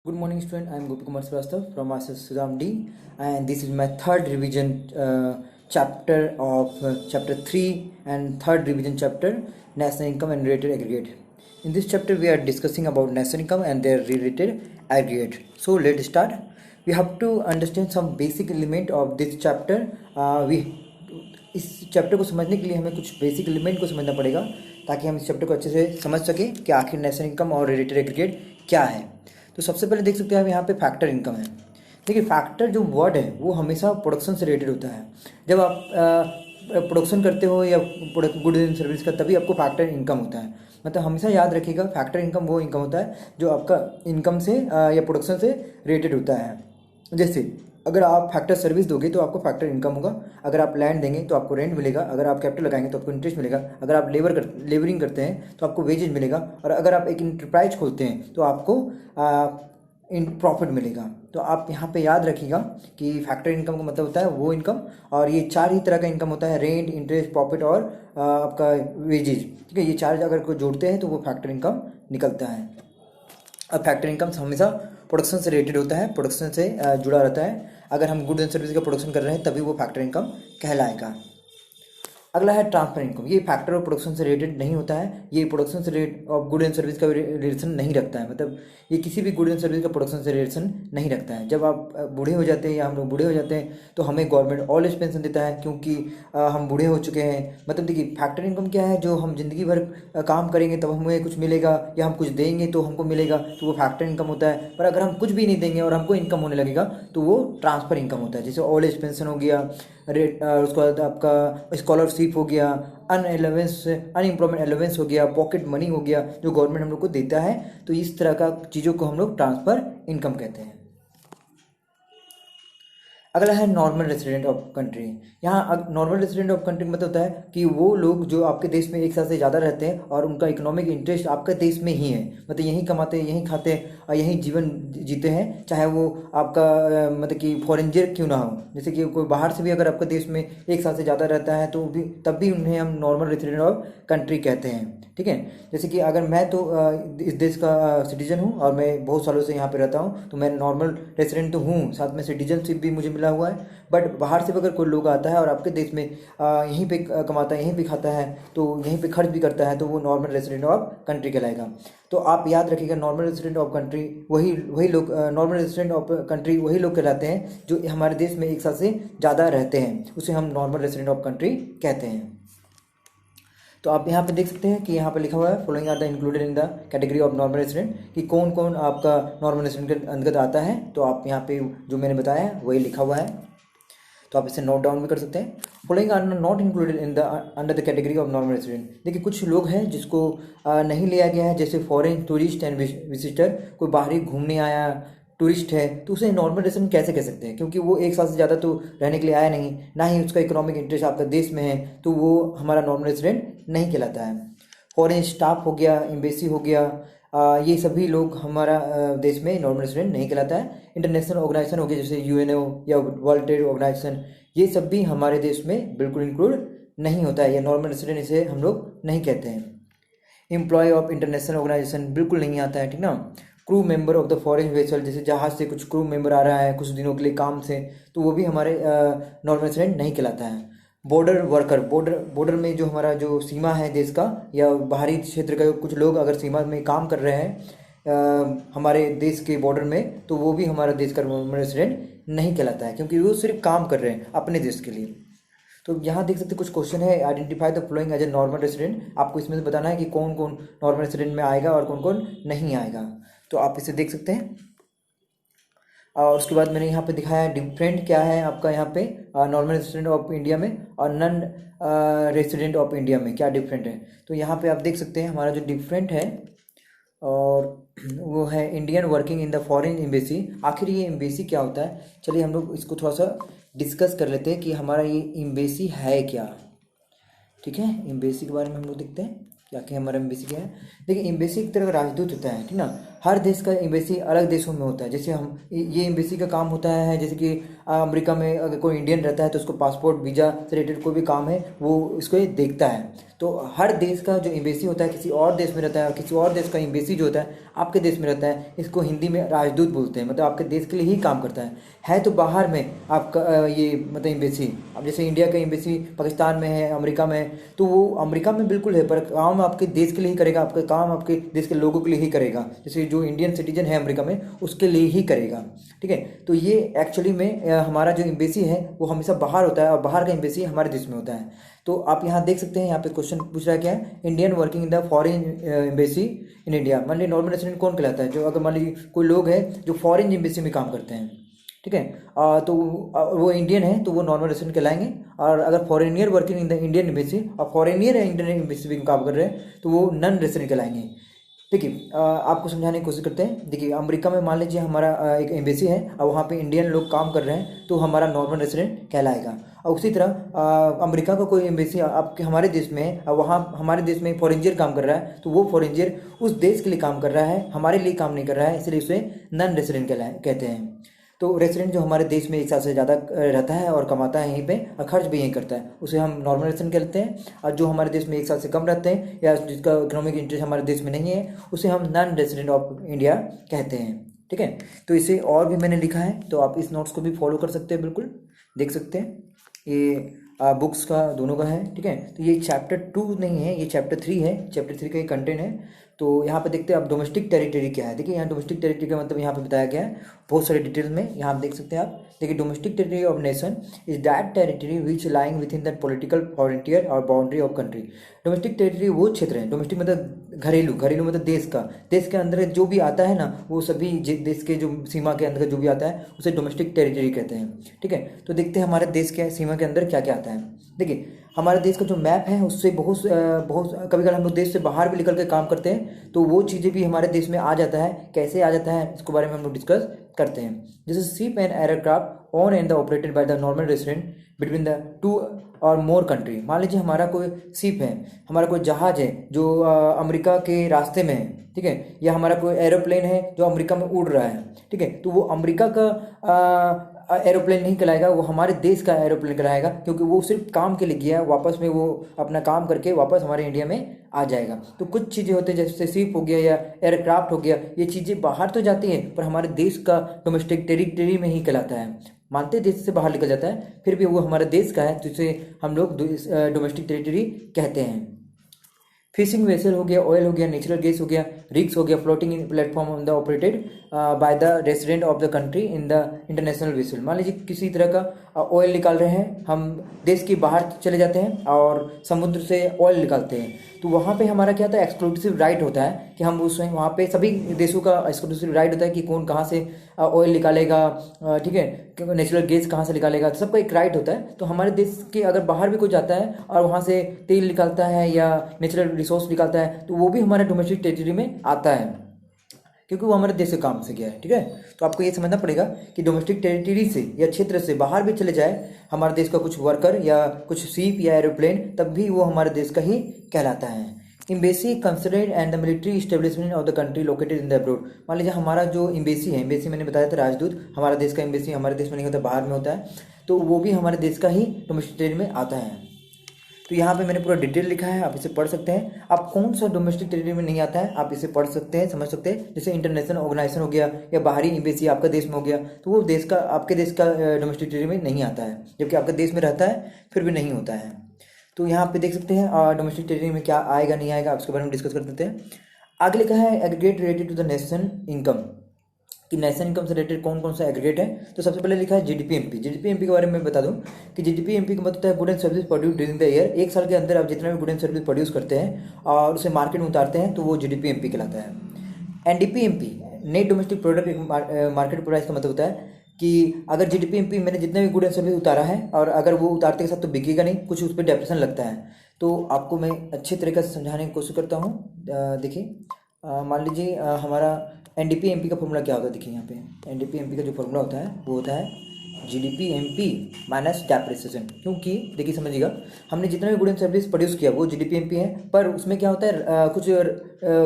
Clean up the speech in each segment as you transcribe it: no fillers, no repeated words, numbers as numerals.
Good morning, student. I am Gopi Kumar Srivastava from Master Sudham D, and this is my third revision chapter of chapter 3 and third revision chapter national income and related aggregate. In this chapter, we are discussing about national income and their related aggregate. So let's start. We have to understand some basic element of this chapter. इस chapter को समझने के लिए हमें कुछ basic element को समझना पड़ेगा ताकि हम इस चैप्टर को अच्छे से समझ सकें कि आखिर नेशनल इनकम और रिलेटेड एग्रीगेट क्या है। तो सबसे पहले देख सकते हैं हम यहाँ पे फैक्टर इनकम है। देखिए फैक्टर जो वर्ड है वो हमेशा प्रोडक्शन से रिलेटेड होता है। जब आप प्रोडक्शन करते हो या गुड एंड सर्विस का तभी आपको फैक्टर इनकम होता है। मतलब हमेशा याद रखिएगा फैक्टर इनकम वो इनकम होता है जो आपका इनकम से या प्रोडक्शन से रिलेटेड होता है। जैसे अगर आप फैक्टर सर्विस दोगे तो आपको फैक्टर इनकम होगा, अगर आप लैंड देंगे तो आपको रेंट मिलेगा, अगर आप कैपिटल लगाएंगे तो आपको इंटरेस्ट मिलेगा, अगर आप लेबरिंग करते हैं तो आपको वेजेज मिलेगा, और अगर आप एक इंटरप्राइज खोलते हैं तो आपको प्रॉफिट मिलेगा। तो आप यहाँ पे याद रखिएगा कि फैक्टर इनकम का मतलब होता है वो इनकम, और ये चार ही तरह का इनकम होता है, रेंट, इंटरेस्ट, प्रॉफिट और आपका वेजेज। ठीक है, ये चार अगर को जोड़ते हैं तो वो फैक्टर इनकम निकलता है। अब फैक्टर इनकम हमेशा प्रोडक्शन से रिलेटेड होता है, प्रोडक्शन से जुड़ा रहता है। अगर हम गुड एंड सर्विस का प्रोडक्शन कर रहे हैं तभी वो फैक्टर इनकम कहलाएगा। अगला है ट्रांसफर इनकम। ये फैक्टर ऑफ प्रोडक्शन से रिलेटेड नहीं होता है, ये प्रोडक्शन से related of good and service का रिलेशन नहीं रखता है। मतलब ये किसी भी गुड एंड सर्विस का प्रोडक्शन से रिलेशन नहीं रखता है। जब आप बूढ़े हो जाते हैं या हम लोग बूढ़े हो जाते हैं तो हमें गवर्नमेंट ओल्ड एज पेंशन देता है क्योंकि हम बूढ़े हो चुके हैं। मतलब देखिए फैक्टर इनकम क्या है, जो हम जिंदगी भर काम करेंगे तब हमें कुछ मिलेगा, या हम कुछ देंगे तो हमको मिलेगा, तो वो फैक्टर इनकम होता है। पर अगर हम कुछ भी नहीं देंगे और हमको इनकम होने लगेगा तो वो ट्रांसफर इनकम होता है। जैसे ओल्ड एज पेंशन हो गया, उसके बाद आपका स्कॉलरशिप हो गया, अनएम्प्लॉयमेंट अलाउंस हो गया, पॉकेट मनी हो गया, जो गवर्नमेंट हम लोग को देता है। तो इस तरह का चीज़ों को हम लोग ट्रांसफर इनकम कहते हैं। अगला है नॉर्मल रेसिडेंट ऑफ कंट्री। यहाँ नॉर्मल रेसिडेंट ऑफ कंट्री मतलब होता है कि वो लोग जो आपके देश में एक साल से ज़्यादा रहते हैं और उनका इकोनॉमिक इंटरेस्ट आपके देश में ही है, मतलब यहीं कमाते हैं, यहीं खाते हैं और यहीं जीवन जीते हैं, चाहे वो आपका मतलब कि फॉरेनर क्यों ना हो। जैसे कि कोई बाहर से भी अगर आपके देश में एक साल से ज़्यादा रहता है तो भी तब भी उन्हें हम नॉर्मल रेसिडेंट ऑफ कंट्री कहते हैं। ठीक है, जैसे कि अगर मैं तो इस देश का सिटीजन हूँ और मैं बहुत सालों से यहाँ पे रहता हूँ तो मैं नॉर्मल रेसिडेंट तो हूँ, साथ में सिटीजनशिप भी मुझे मिला हुआ है। बट बाहर से अगर कोई लोग आता है और आपके देश में यहीं पे कमाता है, यहीं पे खाता है, तो यहीं पे खर्च भी करता है, तो वो नॉर्मल रेसिडेंट ऑफ कंट्री कहलाएगा। तो आप याद रखिएगा नॉर्मल रेसिडेंट ऑफ कंट्री वही लोग, नॉर्मल रेसिडेंट ऑफ कंट्री वही लोग कहलाते हैं जो हमारे देश में एक साल से ज़्यादा रहते हैं, उसे हम नॉर्मल रेसिडेंट ऑफ कंट्री कहते हैं। तो आप यहाँ पे देख सकते हैं कि यहाँ पे लिखा हुआ है following are the included in the category of normal resident, कि कौन कौन आपका नॉर्मल रेसिडेंट के अंतर्गत आता है। तो आप यहाँ पे जो मैंने बताया है वही लिखा हुआ है, तो आप इसे नोट डाउन भी कर सकते हैं। Following are not included in the under the category of normal resident. देखिए कुछ लोग हैं जिसको नहीं लिया गया है, जैसे फॉरेन टूरिस्ट एंड विजिटर, कोई बाहरी घूमने आया टूरिस्ट है तो उसे नॉर्मल रेसिडेंट कैसे कह सकते हैं, क्योंकि वो एक साल से ज़्यादा तो रहने के लिए आया नहीं, ना ही उसका इकोनॉमिक इंटरेस्ट आपका देश में है, तो वो हमारा नॉर्मल रेसिडेंट नहीं कहलाता है। फॉरेन स्टाफ हो गया, एम्बेसी हो गया, ये सभी लोग हमारा देश में नॉर्मल रेसिडेंट नहीं कहलाता है। इंटरनेशनल ऑर्गेनाइजेशन हो गया जैसे यूएनओ या वर्ल्ड ट्रेड ऑर्गेनाइजेशन, ये सब भी हमारे देश में बिल्कुल इंक्लूड नहीं होता है, ये नॉर्मल रेसिडेंट इसे हम लोग नहीं कहते हैं। एम्प्लॉय ऑफ इंटरनेशनल ऑर्गेनाइजेशन बिल्कुल नहीं आता है, ठीक ना। Crew member of the foreign vessel, जैसे जहाज से कुछ क्रू मेंबर आ रहा है कुछ दिनों के लिए काम से, तो वो भी हमारे नॉर्मल रेसिडेंट नहीं कहलाता है। बॉर्डर वर्कर, बॉर्डर में जो हमारा जो सीमा है देश का या बाहरी क्षेत्र का कुछ लोग अगर सीमा में काम कर रहे हैं हमारे देश के बॉर्डर में, तो वो भी हमारा देश का नॉर्मल रेसिडेंट नहीं कहलाता है, क्योंकि वो सिर्फ काम कर रहे हैं अपने देश के लिए। तो यहाँ देख सकते हैं कुछ क्वेश्चन है, identify the following as a normal resident. आपको इसमें से बताना है कि कौन कौन नॉर्मल रेसिडेंट में आएगा और कौन कौन नहीं आएगा, तो आप इसे देख सकते हैं। और उसके बाद मैंने यहाँ पे दिखाया डिफरेंट क्या है आपका यहाँ पे नॉर्मल रेसिडेंट ऑफ इंडिया में और नॉन रेसिडेंट ऑफ इंडिया में क्या डिफरेंट है। तो यहाँ पे आप देख सकते हैं हमारा जो डिफरेंट है और वो है Indian working in the foreign embassy. आखिर ये एम्बेसी क्या होता है, चलिए हम लोग इसको थोड़ा सा डिस्कस कर लेते हैं कि हमारा ये एम्बेसी है क्या। ठीक है, एम्बेसी के बारे में हम लोग देखते हैं क्या कि हमारा एम्बेसी क्या है। देखिए एम्बेसी एक तरह का राजदूत होता है, ठीक ना। हर देश का एम्बेसी अलग देशों में होता है। जैसे हम ये एम्बेसी का काम होता है जैसे कि अमेरिका में अगर कोई इंडियन रहता है तो उसको पासपोर्ट वीज़ा से रिलेटेड कोई भी काम है वो इसको देखता है। तो हर देश का जो एम्बेसी होता है किसी और देश में रहता है, और किसी और देश का एम्बेसी जो होता है आपके देश में रहता है, इसको हिंदी में राजदूत बोलते हैं, मतलब आपके देश के लिए ही काम करता है तो बाहर में आपका ये मतलब एम्बेसी, अब जैसे इंडिया का एम्बेसी पाकिस्तान में है, अमेरिका में है, तो वो अमेरिका में बिल्कुल है पर काम आपके देश के लिए ही करेगा, आपका काम आपके देश के लोगों के लिए ही करेगा, जैसे जो इंडियन सिटीजन है अमेरिका में उसके लिए ही करेगा। ठीक है, तो ये एक्चुअली में हमारा जो एम्बेसी है वो हमेशा बाहर होता है और बाहर का एम्बेसी हमारे देश में होता है। तो आप यहाँ देख सकते हैं, यहाँ पे क्वेश्चन पूछ रहा है क्या है, Indian working in the foreign embassy in India. मान लीजिए नॉर्मल रेसिडेंट कौन कहलाता है, जो अगर मान लीजिए कोई लोग हैं जो फॉरेन एम्बेसी में काम करते हैं, ठीक है, तो वो इंडियन है तो वो नॉर्मल रेसिडेंट कहलाएंगे। और अगर foreigner working in the Indian embassy और फॉरेनियर इंडियन एम्बेसी में काम कर रहे हैं तो वो नॉन रेसिडेंट कहलाएंगे। देखिए आपको समझाने की कोशिश करते हैं। देखिए अमेरिका में मान लीजिए हमारा एक एम्बेसी है और वहाँ पे इंडियन लोग काम कर रहे हैं तो हमारा नॉर्मल रेसिडेंट कहलाएगा। और उसी तरह अमेरिका का कोई एम्बेसी आपके हमारे देश में है और वहाँ हमारे देश में फॉरेनियर काम कर रहा है तो वो फॉरेनियर उस देश के लिए काम कर रहा है, हमारे लिए काम नहीं कर रहा है, इसलिए उसे नॉन रेसिडेंट कहते हैं। तो रेसिडेंट जो हमारे देश में एक साल से ज़्यादा रहता है और कमाता है यहीं पे और खर्च भी यहीं करता है उसे हम नॉर्मल रेसिडेंट कहते हैं। और जो हमारे देश में एक साल से कम रहते हैं या जिसका इकोनॉमिक इंटरेस्ट हमारे देश में नहीं है उसे हम नॉन रेसिडेंट ऑफ इंडिया कहते हैं। ठीक है, तो इसे और भी मैंने लिखा है तो आप इस नोट्स को भी फॉलो कर सकते हैं, बिल्कुल देख सकते हैं। ये बुक्स का दोनों का है। ठीक है, तो ये चैप्टर 2 नहीं है, ये चैप्टर 3 है, चैप्टर 3 का ही कंटेंट है। तो यहाँ पे देखते हैं आप डोमेस्टिक टेरिटरी क्या है। देखिए यहाँ डोमेस्टिक टेरिटरी का मतलब यहाँ पे बताया गया है बहुत सारे डिटेल में, यहाँ आप देख सकते हैं। आप देखिए domestic territory of nation is that territory which lying within that political frontier और boundary of country. Domestic territory वो क्षेत्र है, डोमेस्टिक मतलब घरेलू, घरेलू मतलब देश के अंदर जो भी आता है ना वो सभी देश के जो सीमा के अंदर जो भी आता है उसे डोमेस्टिक टेरिटरी कहते हैं। ठीक है, तो देखते हैं हमारे देश के सीमा के अंदर क्या क्या आता है। देखिए हमारे देश का जो मैप है उससे बहुत कभी कभी हम लोग देश से बाहर भी निकल के काम करते हैं तो वो चीज़ें भी हमारे देश में आ जाता है। कैसे आ जाता है इसके बारे में हम लोग डिस्कस करते हैं। जैसे ship and aircraft on and the operated by the normal resident between the 2 और मोर कंट्री। मान लीजिए हमारा कोई शिप है, हमारा कोई जहाज है जो अमेरिका के रास्ते में है, ठीक है, या हमारा कोई एरोप्लेन है जो अमेरिका में उड़ रहा है, ठीक है, तो वो अमेरिका का एरोप्लेन नहीं कहलाएगा, वो हमारे देश का एरोप्लेन कहलाएगा क्योंकि वो सिर्फ काम के लिए गया, वापस में वो अपना काम करके वापस हमारे इंडिया में आ जाएगा। तो कुछ चीज़ें होती हैं जैसे शिप हो गया या एयरक्राफ्ट हो गया, ये चीज़ें बाहर तो जाती हैं पर हमारे देश का डोमेस्टिक टेरिटरी में ही कहलाता है। मानते देश से बाहर निकल जाता है फिर भी वो हमारे देश का है, जिसे हम लोग डोमेस्टिक टेरिटरी कहते हैं। फिशिंग वेसल हो गया, ऑयल हो गया, नेचुरल गैस हो गया, रिग्स हो गया, floating in platform on the operated by the resident of the country in the international vessel. मान लीजिए किसी तरह का ऑयल निकाल रहे हैं, हम देश के बाहर चले जाते हैं और समुद्र से ऑयल निकालते हैं तो वहाँ पे हमारा क्या होता है, एक्सक्लूसिव राइट होता है कि हम उसमें वहाँ पे सभी देशों का एक्सक्लूसिव राइट होता है कि कौन कहाँ से ऑयल निकालेगा, ठीक है, नेचुरल गैस कहाँ से निकालेगा, तो सबका एक राइट होता है। तो हमारे देश के अगर बाहर भी कोई जाता है और वहाँ से तेल निकालता है या नेचुरल रिसोर्स निकालता है तो वो भी हमारे डोमेस्टिक टेरिटरी में आता है क्योंकि वो हमारे देश के काम से गया है। ठीक है, तो आपको ये समझना पड़ेगा कि डोमेस्टिक टेरिटरी से या क्षेत्र से बाहर भी चले जाए हमारे देश का कुछ वर्कर या कुछ शिप या एरोप्लेन तब भी वो हमारे देश का ही कहलाता है। Embassy considered and the military establishment of the country located in the abroad. मान लीजिए हमारा जो एम्बेसी है, एम्बेसी मैंने बताया था राजदूत, हमारा देश का एम्बेसी हमारे देश में नहीं होता, बाहर में होता है, तो वो भी हमारे देश का ही डोमेस्टिक टेरिटरी में आता है। तो यहाँ पे मैंने पूरा डिटेल लिखा है, आप इसे पढ़ सकते हैं। आप कौन सा डोमेस्टिक टेरिटरी में नहीं आता है आप इसे पढ़ सकते हैं, समझ सकते हैं। जैसे इंटरनेशनल ऑर्गेनाइजेशन हो गया या बाहरी एम्बेसी आपका देश में हो गया तो वो देश का आपके देश का डोमेस्टिक टेरिटरी में नहीं आता है, जबकि आपके देश में रहता है फिर भी नहीं होता है। तो यहाँ पे देख सकते हैं डोमेस्टिक टेरिटरी में क्या आएगा नहीं आएगा, आप इसके बारे में डिस्कस कर देते हैं। आगे लिखा है aggregate related to the nation income, कि नेशनल इनकम से रिलेटेड कौन कौन सा एग्रीगेट है। तो सबसे पहले लिखा है जीडीपी-एमपी। जीडीपी-एमपी के बारे में बता दूं कि जीडीपी-एमपी का मतलब होता है good and service produce during the year. एक साल के अंदर आप जितना भी गुड एंड सर्विस प्रोड्यूस करते हैं और उसे मार्केट में उतारते हैं तो वो जीडीपी-एमपी कहलाता है। NDP-MP net domestic product market price का मतलब होता है कि अगर जीडीपी-एमपी मैंने जितने भी गुड एंड सर्विस उतारा है और अगर वो उतारते के साथ तो बिकेगा नहीं, कुछ उस पर डेप्रेशन लगता है। तो आपको मैं अच्छे तरीके से समझाने की कोशिश करता हूँ। देखिए मान लीजिए हमारा एनडीपी-एमपी का फॉर्मूला क्या होता है। देखिए यहाँ पे एनडीपी-एमपी का जो फॉर्मूला होता है वो होता है GDP-MP माइनस डेप्रिसिएशन। क्योंकि देखिए समझिएगा, हमने जितना भी गुड एंड सर्विस प्रोड्यूस किया वो GDP-MP है, पर उसमें क्या होता है कुछ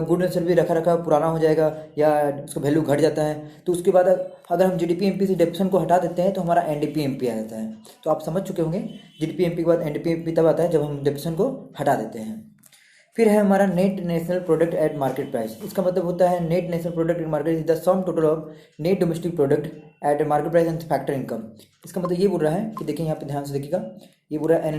गुड एंड सर्विस रखा रखा पुराना हो जाएगा या उसका वैल्यू घट जाता है, तो उसके बाद अगर हम GDP-MP से डेप्रिसिएशन को हटा देते हैं तो हमारा NDP-MP आ जाता है। तो आप समझ चुके होंगे GDP-MP के बाद NDP-MP तब आता है जब हम डेप्रिसिएशन को हटा देते हैं। फिर है हमारा net national product at market price. इसका मतलब होता है net national product at market is the sum total of net domestic product at market price and factor income. इसका मतलब ये बोल रहा है कि देखिए यहाँ पे ध्यान से देखिएगा, ये बोल रहा है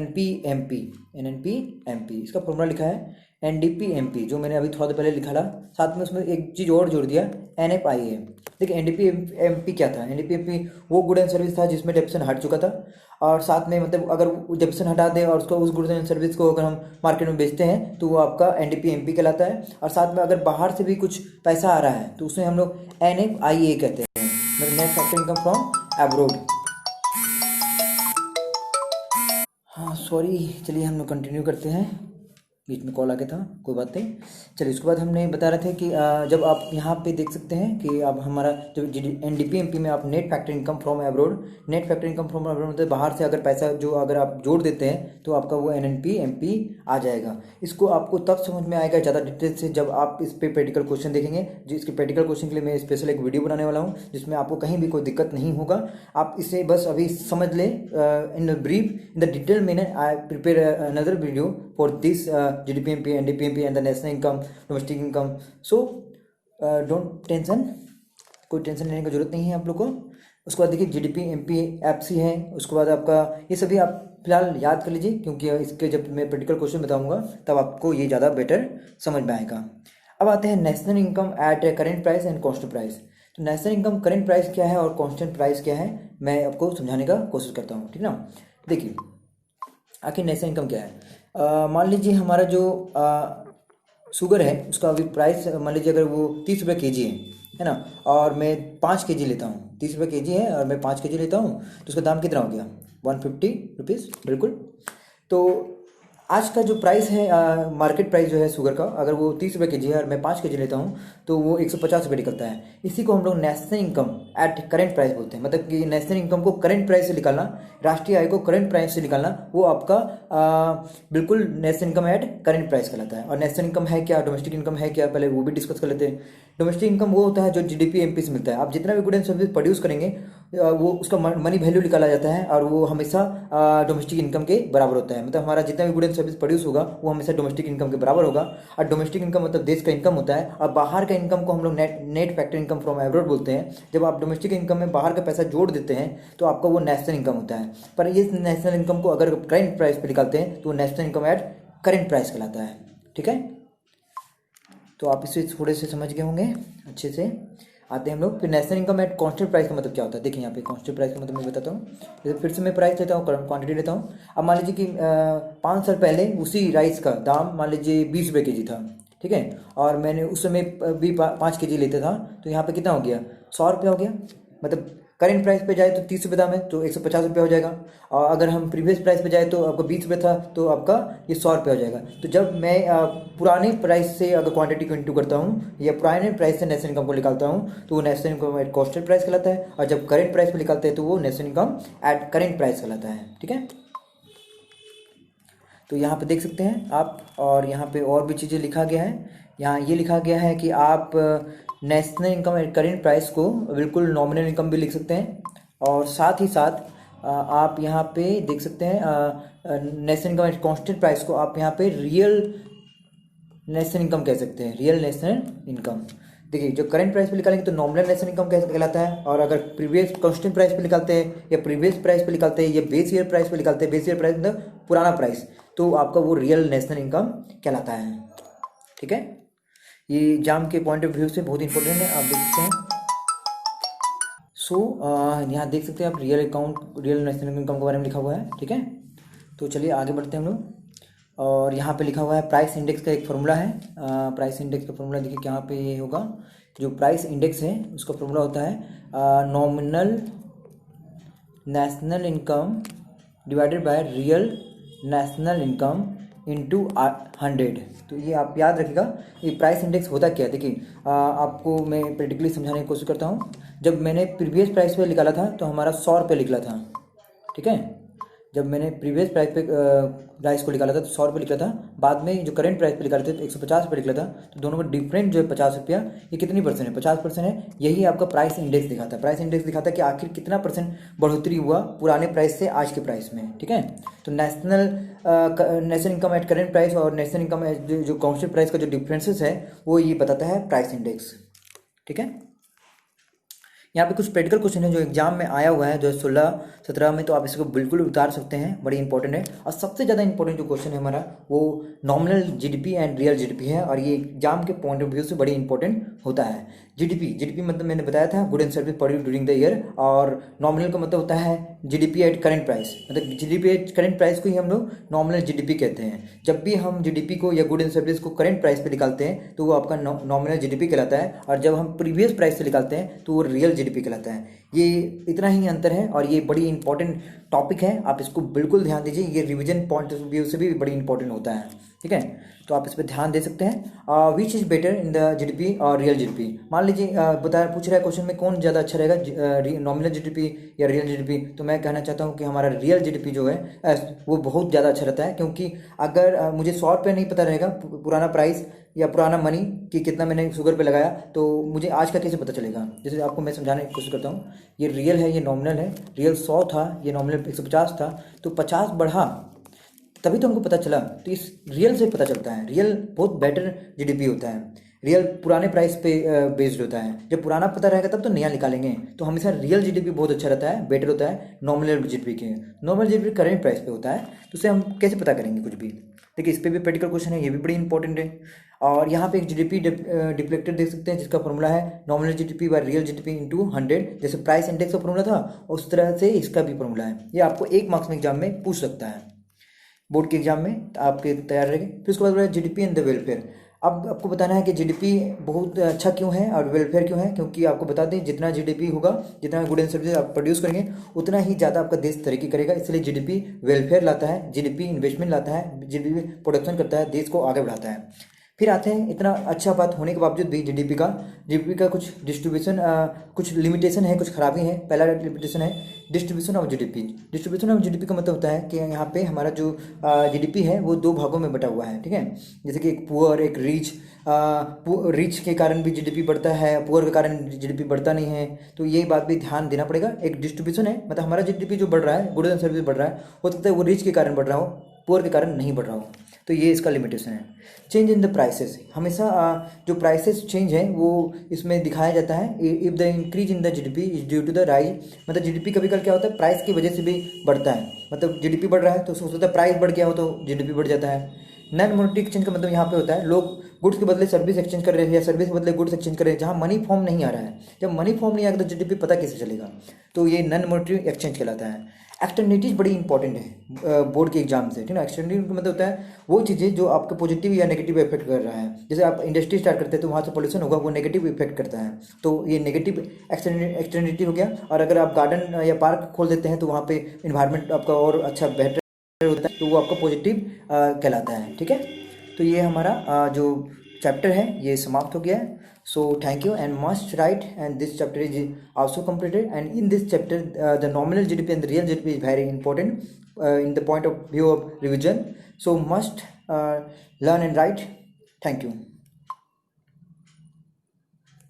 NNP-MP। इसका फॉर्मूला लिखा है NDP-MP, जो मैंने अभी थोड़ा देर पहले लिखा था, साथ में उसमें एक चीज़ और जोड़ दिया NFIA। देखिए NDP-MP क्या था? NDP-MP वो गुड एंड सर्विस था जिसमें डेप्रिसिएशन हट चुका था, और साथ में मतलब अगर डेप्रिसिएशन हटा दें और उसको उस गुड्स एंड सर्विस को अगर हम मार्केट में बेचते हैं तो वो आपका NDP-MP कहलाता है। और साथ में अगर बाहर से भी कुछ पैसा आ रहा है तो उसमें हम लोग NFIA कहते हैं, मतलब net factor income from abroad. हाँ सॉरी, चलिए हम लोग कंटिन्यू करते हैं, बीच में कॉल आ गया था, कोई बात नहीं। चलिए उसके बाद हमने बता रहे थे कि जब आप यहाँ पे देख सकते हैं कि अब हमारा जो NDP-MP में आप net factor income from abroad, net factor income from abroad मतलब बाहर से अगर पैसा जो अगर आप जोड़ देते हैं तो आपका वो NNP-MP आ जाएगा। इसको आपको तब समझ में आएगा ज़्यादा डिटेल से जब आप इस पे प्रैक्टिकल क्वेश्चन देखेंगे। जो इसके प्रैक्टिकल क्वेश्चन के लिए मैं स्पेशल एक वीडियो बनाने वाला हूँ जिसमें आपको कहीं भी कोई दिक्कत नहीं होगा। आप इसे बस अभी समझ लें in brief, in the detail manner I prepare another video for this GDP-MP, NDP-MP and the national income, domestic income. So don't tension, कोई टेंशन लेने की जरूरत नहीं है आप लोग को। उसके बाद देखिए GDP-MP FC है, उसके बाद आपका ये सभी आप फिलहाल याद कर लीजिए, क्योंकि इसके जब मैं प्रैक्टिकल क्वेश्चन बताऊंगा तब आपको ये ज़्यादा बेटर समझ में आएगा। अब आते हैं national income eight current price and constant price. तो नेशनल इनकम करेंट प्राइस क्या है और कॉन्स्टेंट प्राइस क्या है, मैं आपको समझाने का कोशिश करता हूँ, ठीक ना। देखिए आखिर नेशनल इनकम क्या है। मान लीजिए हमारा जो शुगर है उसका अभी प्राइस मान लीजिए अगर वो 30 रुपये kg है ना, और मैं 5 kg लेता हूँ, 30 रुपये kg है और मैं 5 kg लेता हूँ, तो उसका दाम कितना हो गया 150 रुपीज़, बिल्कुल। तो आज का जो प्राइस है मार्केट प्राइस जो है शुगर का, अगर वो 30 रुपये kg है और मैं 5 kg लेता हूँ तो वो 150 रुपये निकलता है। इसी को हम लोग national income eight current price बोलते हैं। मतलब कि नेशनल इनकम को करेंट प्राइस से निकालना, राष्ट्रीय आय को करेंट प्राइस से निकालना, वो आपका बिल्कुल national income eight current price कहलाता है। और नेशनल इनकम है क्या, डोमेस्टिक इनकम है क्या, पहले वो भी डिस्कस कर लेते हैं। डोमेस्टिक इनकम वो होता है जो GDP-MP से मिलता है। आप जितना भी गुड एंड सर्विस प्रोड्यूस करेंगे वो उसका मनी वैल्यू निकाला जाता है और वो हमेशा डोमेस्टिक इनकम के बराबर होता है। मतलब हमारा जितना भी गुड एंड सर्विस प्रोड्यूस होगा वो हमेशा डोमेस्टिक इनकम के बराबर होगा। और डोमेस्टिक इनकम मतलब देश का इनकम होता है, और बाहर का इनकम को हम लोग net factor income from abroad बोलते हैं। जब आप डोमेस्टिक इनकम में बाहर का पैसा जोड़ देते हैं तो आपका वो नेशनल इनकम होता है। पर ये नेशनल इनकम को अगर करेंट प्राइस पे निकालते हैं तो national income eight current price कहलाता है, ठीक है। तो आप इसे थोड़े से समझ गए होंगे अच्छे से। आते हैं हम लोग फिर national income at constant price का मतलब क्या होता है। देखिए यहाँ पे कांस्टेंट प्राइस का मतलब मैं बताता हूँ। जैसे फिर से मैं प्राइस लेता हूँ, क्वांटिटी लेता हूँ। अब मान लीजिए कि 5 साल पहले उसी राइस का दाम मान लीजिए 20 रुपये kg था, ठीक है, और मैंने उस समय भी 5 kg लेते था, तो यहाँ पे कितना हो गया 100 रुपया हो गया। मतलब करेंट प्राइस पे जाए तो 30 रुपये दाम है तो 150 रुपया हो जाएगा, और अगर हम प्रीवियस प्राइस पे जाए तो आपका 20 रुपये था तो आपका ये 100 रुपया हो जाएगा। तो जब मैं पुराने प्राइस से अगर क्वांटिटी को इंटू करता हूँ या पुराने प्राइस से नेशनल इनकम को निकालता हूँ तो वो national income eight costed price कहलाता है, और जब करेंट प्राइस पे निकालते हैं तो वो national income eight current price कहलाता है, ठीक है। तो यहाँ पे देख सकते हैं आप, और यहाँ पे और भी चीज़ें लिखा गया है। यहाँ ये लिखा गया है कि आप national income eight current price को बिल्कुल नॉमिनल इनकम भी लिख सकते हैं, और साथ ही साथ आप यहाँ पे देख सकते हैं national income at constant price को आप यहाँ पे रियल नेशनल इनकम कह सकते हैं, रियल नेशनल इनकम। देखिए जो करंट प्राइस पे निकालेंगे तो नॉमिनल नेशनल इनकम कैसे कहलाता है, और अगर प्रीवियस कांस्टेंट प्राइस पे निकालते हैं या प्रीवियस प्राइस पे निकालते हैं या बेस ईयर प्राइस पे निकालते हैं, बेस ईयर प्राइस मतलब पुराना प्राइस, तो आपका वो रियल नेशनल इनकम कहलाता है, ठीक है। ये एग्जाम के पॉइंट ऑफ व्यू से बहुत इंपॉर्टेंट है, आप देख सकते हैं। यहाँ देख सकते हैं आप रियल नेशनल इनकम के बारे में लिखा हुआ है, ठीक है। तो चलिए आगे बढ़ते हैं हम लोग। और यहाँ पे लिखा हुआ है प्राइस इंडेक्स का एक फॉर्मूला है। प्राइस इंडेक्स का फॉर्मूला देखिए यहाँ पे ये होगा, जो प्राइस इंडेक्स है उसका फॉर्मूला होता है nominal national income divided by real national income into 100। तो ये आप याद रखिएगा। ये प्राइस इंडेक्स होता क्या है, देखिए आपको मैं प्रैक्टिकली समझाने की कोशिश करता हूँ। जब मैंने प्रीवियस प्राइस पे निकाला था तो हमारा 100 रुपये निकला था, ठीक है। जब मैंने प्रीवियस प्राइस को निकाला था तो 100 रुपये निकला था। बाद में जो करंट प्राइस पे निकाले थे तो 150 रुपये निकला था। तो दोनों में डिफरेंट जो है 50 रुपया, ये कितनी परसेंट है, 50% है। यही आपका प्राइस इंडेक्स दिखाता है। प्राइस इंडेक्स दिखाता है कि आखिर कितना परसेंट बढ़ोतरी हुआ पुराने प्राइस से आज के प्राइस में, ठीक है। तो national income eight current price और नेशनल इनकम एट जो कांस्टेंट प्राइस का जो डिफरेंसेस है वो ये बताता है प्राइस इंडेक्स, ठीक है। यहाँ पे कुछ प्रैक्टिकल क्वेश्चन है जो एग्जाम में आया हुआ है 2016-17 में, तो आप इसको बिल्कुल उतार सकते हैं, बड़ी इंपॉर्टेंट है। और सबसे ज़्यादा इंपॉर्टेंट जो क्वेश्चन है हमारा वो nominal GDP and real GDP है, और ये एग्जाम के पॉइंट ऑफ व्यू से बड़ी इंपॉर्टेंट होता है। जीडीपी मतलब मैंने बताया था good and service produce during the year, और नॉमिनल का मतलब होता है जीडीपी एट करेंट प्राइस, मतलब जीडीपी एट करेंट प्राइस को ही हम लोग नॉमिनल जीडीपी कहते हैं। जब भी हम जीडीपी को या गुड एंड सर्विस को करेंट प्राइस पे निकालते हैं तो वो आपका नॉमिनल जीडीपी कहलाता है, और जब हम प्रीवियस प्राइस से निकालते हैं तो वो रियल जीडीपी कहलाता है। ये इतना ही अंतर है, और ये बड़ी इंपॉर्टेंट टॉपिक है, आप इसको बिल्कुल ध्यान दीजिए। ये रिवीजन पॉइंट ऑफ व्यू से भी बड़ी इंपॉर्टेंट होता है, ठीक है। तो आप इस पर ध्यान दे सकते हैं। Which is better in the GDP और रियल जीडीपी। मान लीजिए पूछ रहा है क्वेश्चन में कौन ज़्यादा अच्छा रहेगा, नॉमिनल जीडीपी या रियल जीडीपी। तो मैं कहना चाहता हूँ कि हमारा रियल जीडीपी जो है वो बहुत ज़्यादा अच्छा रहता है, क्योंकि अगर मुझे 100 रुपये नहीं पता रहेगा पुराना प्राइस या पुराना मनी कि कितना मैंने शुगर पे लगाया, तो मुझे आज का कैसे पता चलेगा। जैसे आपको मैं समझाने की कोशिश करता हूँ, ये रियल है, ये नॉमिनल है। रियल 100 था, ये नॉमिनल 150 था, तो 50 बढ़ा तभी तो हमको पता चला। तो इस रियल से पता चलता है, रियल बहुत बेटर जीडीपी होता है। रियल पुराने प्राइस पे बेस्ड होता है। जब पुराना पता रहेगा तब तो नया निकालेंगे। तो हमेशा रियल जीडीपी बहुत अच्छा रहता है, बेटर होता है नॉमिनल जीडीपी के। नॉमिनल जीडीपी करेंट प्राइस पे होता है, तो उसे हम कैसे पता करेंगे कुछ भी। देखिए इस पर भी प्रैक्टिकल क्वेश्चन है, ये भी बड़ी इंपॉर्टेंट है। और यहाँ पे एक जीडीपी डिफ्लेक्टर देख सकते हैं जिसका फॉर्मूला है nominal GDP by real GDP into 100। जैसे प्राइस इंडेक्स का फॉर्मूला था उस तरह से इसका भी फॉर्मूला है। ये आपको 1 मार्क्स में एग्जाम में पूछ सकता है, बोर्ड के एग्जाम में, तो आपके तैयार रहेंगे। फिर उसके बाद बोला जीडीपी एंड द वेलफेयर। अब आपको बताना है कि जीडीपी बहुत अच्छा क्यों है और वेलफेयर क्यों है, क्योंकि आपको बता दें जितना जीडीपी होगा, जितना गुड एंड सर्विस आप प्रोड्यूस करेंगे, उतना ही ज़्यादा आपका देश तरक्की करेगा। इसलिए जीडीपी वेलफेयर लाता है, जीडीपी इन्वेस्टमेंट लाता है, जीडीपी प्रोडक्शन करता है, देश को आगे बढ़ाता है। फिर आते हैं, इतना अच्छा बात होने के बावजूद भी जीडीपी का कुछ डिस्ट्रीब्यूशन, कुछ लिमिटेशन है, कुछ खराबी है। पहला लिमिटेशन है distribution of GDP. Distribution of GDP का मतलब होता है कि यहाँ पे हमारा जो जीडीपी है वो 2 भागों में बटा हुआ है, ठीक है। जैसे कि एक पुअर, एक रिच। रिच के कारण भी जीडीपी बढ़ता है, पुअर के कारण जीडीपी बढ़ता नहीं है। तो ये बात भी ध्यान देना पड़ेगा। एक डिस्ट्रीब्यूशन है, मतलब हमारा जीडीपी जो बढ़ रहा है, गुड्स एंड सर्विस बढ़ रहा है, हो सकता है वो रिच के कारण बढ़ रहा हो, पुअर के कारण नहीं बढ़ रहा हो। तो ये इसका लिमिटेशन है। चेंज इन द प्राइसेस, हमेशा जो प्राइसेस चेंज है वो इसमें दिखाया जाता है। If the increase in the GDP is due to the rise, मतलब जीडीपी कभी कभी क्या होता है प्राइस की वजह से भी बढ़ता है। मतलब जीडीपी बढ़ रहा है तो सोचता है प्राइस बढ़ गया हो तो जीडीपी बढ़ जाता है। नॉन मॉनेटरी एक्सचेंज का मतलब यहाँ पे होता है लोग गुड्स के बदले सर्विस एक्सचेंज कर रहे हैं या सर्विस के बदले गुड्स एक्सचेंज कर रहे हैं, जहाँ मनी फॉर्म नहीं आ रहा है। जब मनी फॉर्म नहीं आएगा तो जीडीपी पता कैसे चलेगा। तो ये नॉन मॉनेटरी एक्सचेंज कहलाता है। एक्सटर्निटीज बड़ी इंपॉर्टेंट है बोर्ड के एग्जाम से, ठीक है। एक्सटर्निटी का मतलब होता है वो चीज़ें जो आपके पॉजिटिव या नेगेटिव इफेक्ट कर रहा है। जैसे आप इंडस्ट्री स्टार्ट करते हैं तो वहाँ से पॉल्यूशन होगा, वो नेगेटिव इफेक्ट करता है, तो ये नेगेटिव एक्सटर्निटी हो गया। और अगर आप गार्डन या पार्क खोल देते हैं तो वहाँ पे इन्वायरमेंट आपका और अच्छा बेहतर होता है, तो वो आपका पॉजिटिव कहलाता है, ठीक है। तो ये हमारा जो चैप्टर है ये समाप्त हो गया है। So thank you and must write, and this chapter is also completed, and in this chapter the nominal GDP and the real GDP is very important in the point of view of revision. So must learn and write. Thank you.